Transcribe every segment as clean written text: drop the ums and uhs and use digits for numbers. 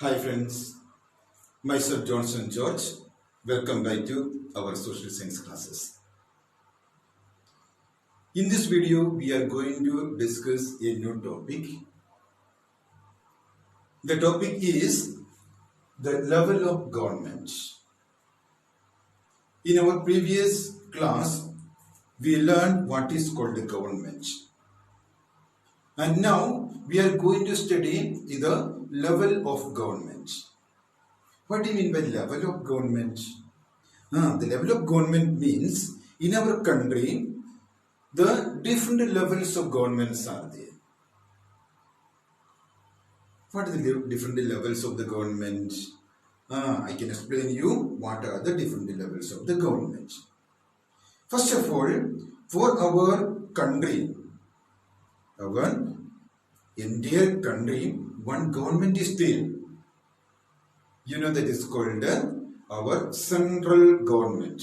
Hi friends, myself Johnson George. Welcome back to our social science classes. In this video, we are going to discuss a new topic. The topic is the level of government. In our previous class, we learned what is called the government. And now we are going to study the level of government. What do you mean by level of government? The level of government means in our country, the different levels of governments are there. What are the different levels of the government? I can explain you what are the different levels of the government. First of all, for our country, our entire country, one government is there. You know that is called our central government.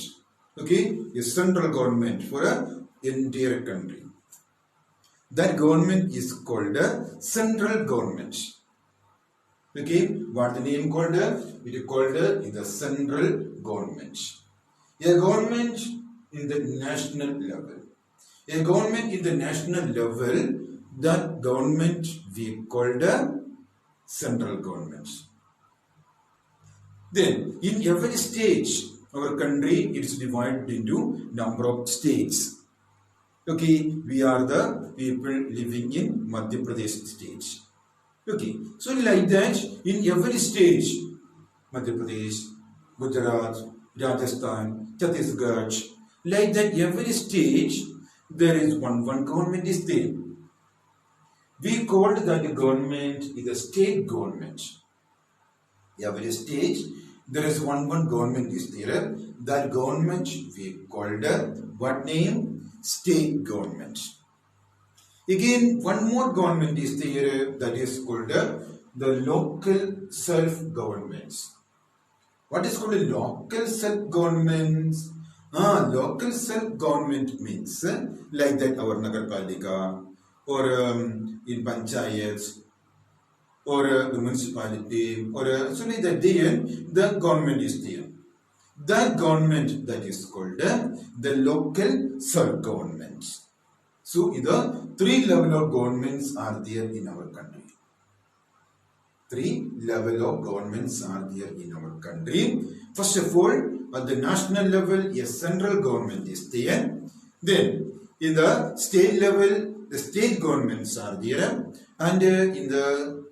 Okay, a central government for an entire country. That government is called a central government. Okay, what the name called? It is called the central government. A government in the national level. A government in the national level, that government we called a central government. Then, in every stage, our country it is divided into number of states. Okay, we are the people living in Madhya Pradesh state. Okay, so like that, in every stage, Madhya Pradesh, Gujarat, Rajasthan, Chhattisgarh, like that, every stage, there is one government is there. We called that government is a state government. Every stage, there is one government is there. That government we called what name? State government. Again, one more government is there, that is called the local self-governments. What is called a local self-governments? Local self-government means like that our Nagarpalika or in panchayats or the municipality or so like that there, the government is there. That government that is called the local self-government. So, the three level of governments are there in our country. Three level of governments are there in our country. First of all, at the national level, a central government is there. Then, in the state level, the state governments are there. And in the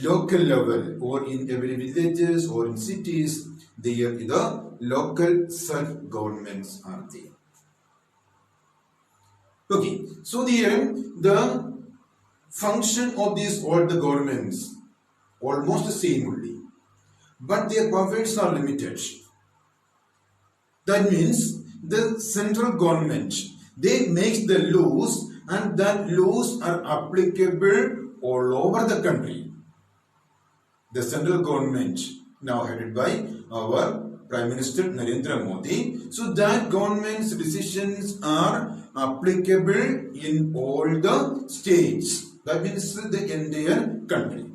local level, or in every villages or in cities, there the local self-governments are there. Okay, so the function of these all the governments almost the same only, but their powers are limited. That means the central government, they make the laws and that laws are applicable all over the country. The central government now headed by our Prime Minister Narendra Modi. So that government's decisions are applicable in all the states. That means the entire country.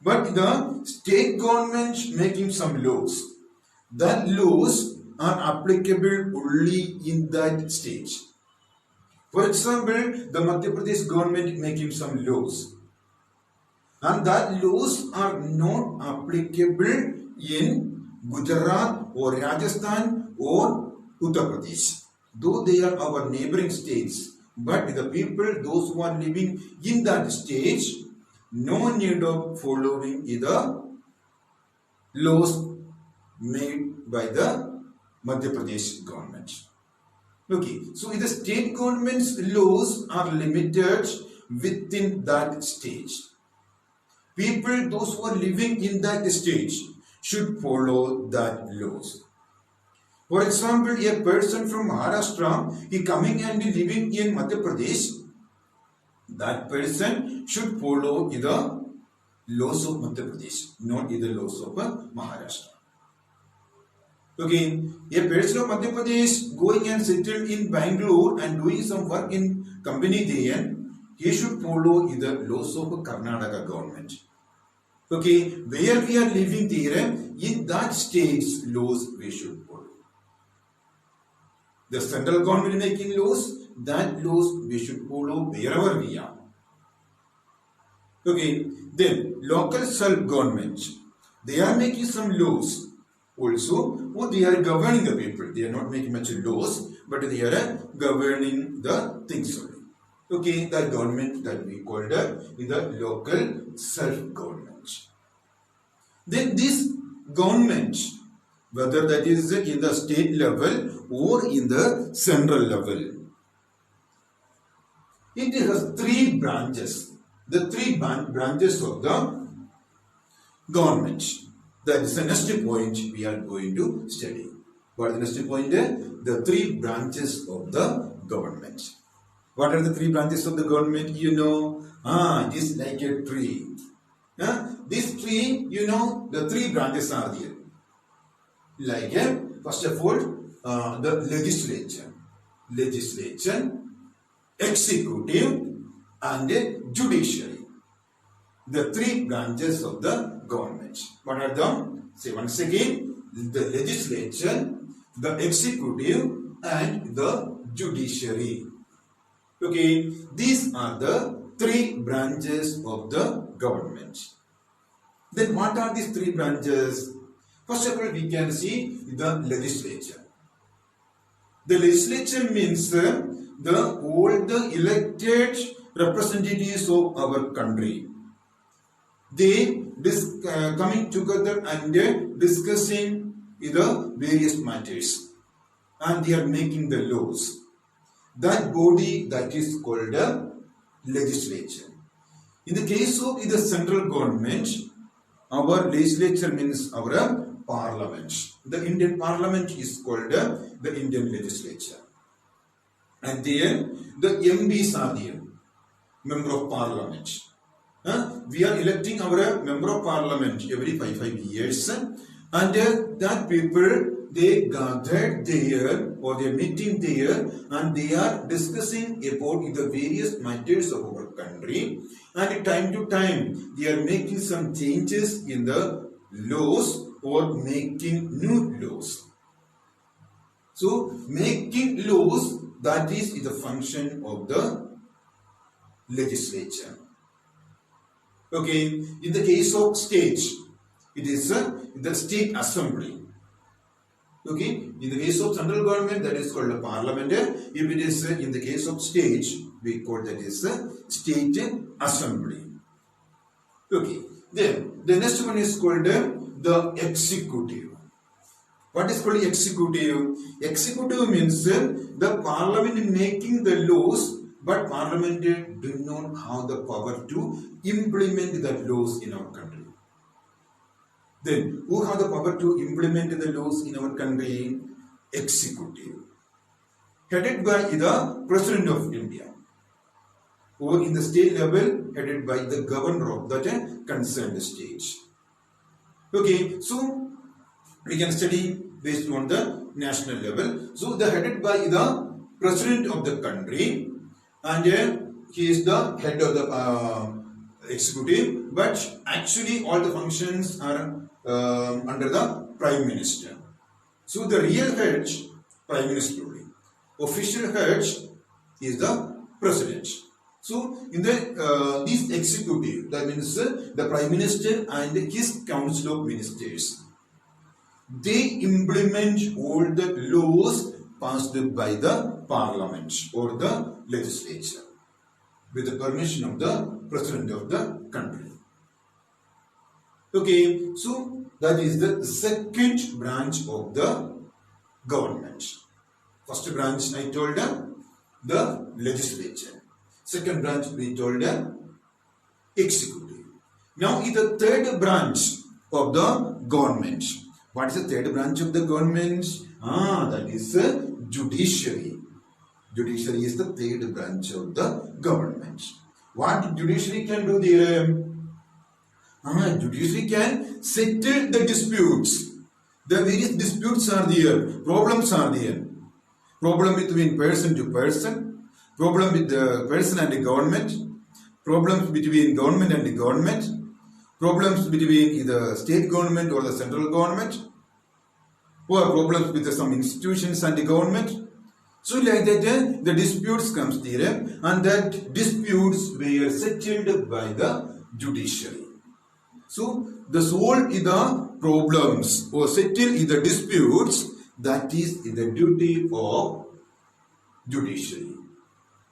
But the state government making some laws. That laws are applicable only in that state. For example, the Madhya Pradesh government making some laws. And that laws are not applicable in Gujarat or Rajasthan or Uttar Pradesh. Though they are our neighboring states, but the people, those who are living in that state, no need of following the laws made by the Madhya Pradesh government. Okay, so the state government's laws are limited within that state. People, those who are living in that state, should follow that laws. For example, a person from Maharashtra, he coming and living in Madhya Pradesh, that person should follow the laws of Madhya Pradesh, not the laws of Maharashtra. Okay, a person of Madhya Pradesh going and settled in Bangalore and doing some work in company there, he should follow the laws of Karnataka government. Okay, where we are living there, in that state's laws we should follow. The central government making laws, that laws we should follow wherever we are. Okay, then local self-government, they are making some laws also, or they are governing the people. They are not making much laws, but they are governing the things only. Okay, the government that we called is the local self-government. Then this government, whether that is in the state level or in the central level, it has three branches. The three branches of the government. That is the next point we are going to study. What is the next point? The three branches of the government. What are the three branches of the government? You know, it is like a tree. This tree, you know, the three branches are there. Like, first of all, the legislature, executive, and judiciary. The three branches of the government. What are them? Say once again, the legislature, the executive, and the judiciary. Okay, these are the three branches of the government. Then what are these three branches? First of all, we can see the legislature. The legislature means all the elected representatives of our country. They coming together and discussing the various matters, and they are making the laws. That body, that is called a legislature. In the case of the central government, our legislature means our parliament. The Indian parliament is called the Indian legislature. And there the MPs are there, member of parliament. We are electing our member of parliament every 5 years, and that people, they gathered there, or they are meeting there, and they are discussing about the various matters of our country, and time to time they are making some changes in the laws or making new laws. So making laws, that is the function of the legislature. Okay, in the case of state, it is the state assembly. Okay, in the case of central government, that is called a parliament. If it is in the case of state, we call that is state assembly. Okay, then the next one is called the executive. What is called executive? Executive means the parliament making the laws, but parliament do not have the power to implement the laws in our country. Then, who have the power to implement the laws in our country? Executive. Headed by the President of India. Or in the state level, headed by the governor of that concerned state. Okay, so we can study based on the national level. So, they are headed by the President of the country, and he is the head of the executive, but actually all the functions are under the Prime Minister. So the real head, Prime Minister only. Official head is the President. So in the this executive, that means the Prime Minister and his Council of Ministers, they implement all the laws passed by the Parliament or the Legislature with the permission of the President of the country. Okay, so that is the second branch of the government. First branch I told them, the legislature. Second branch we told them, executive. Now is the third branch of the government. What is the third branch of the government? That is judiciary. Judiciary is the third branch of the government. What judiciary can do there? Judiciary can settle the disputes. The various disputes are there. Problems are there. Problem between person to person. Problem with the person and the government. Problems between government and the government. problems between either state government or the central government, or problems with some institutions and the government. So like that, the disputes comes there, and that disputes were settled by the judiciary. So the solve the problems or settle the disputes, that is the duty of judiciary.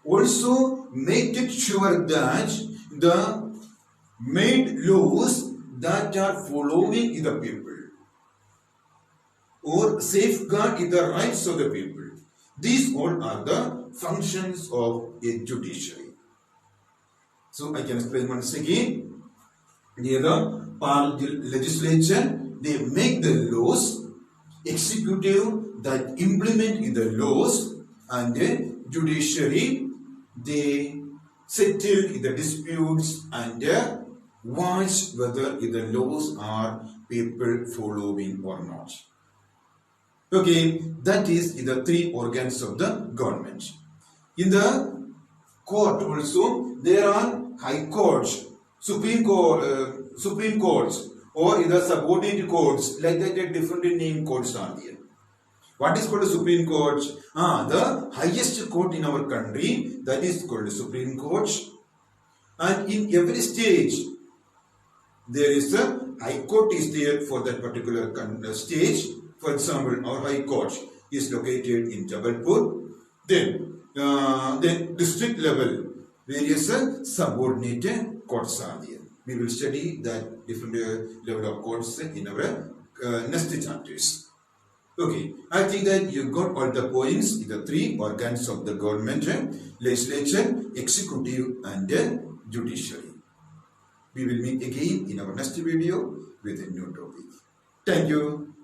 Also make it sure that the made laws that are following the people or safeguard the rights of the people. These all are the functions of a judiciary. So I can explain once again. Here the legislature, they make the laws, executive that implement the laws, and the judiciary, they settle the disputes and watch whether the laws are people following or not. Okay, that is the three organs of the government. In the court also, there are high courts, supreme courts, or in the subordinate courts, like that different name courts are there. What is called a Supreme Court? The highest court in our country, that is called a Supreme Court. And in every stage, there is a high court is there for that particular stage. For example, our high court is located in Jabalpur. Then district level, various subordinate courts are there. We will study that different level of courts in our next chapters. Okay, I think that you got all the points in the three organs of the government: legislature, executive, and judiciary. We will meet again in our next video with a new topic. Thank you.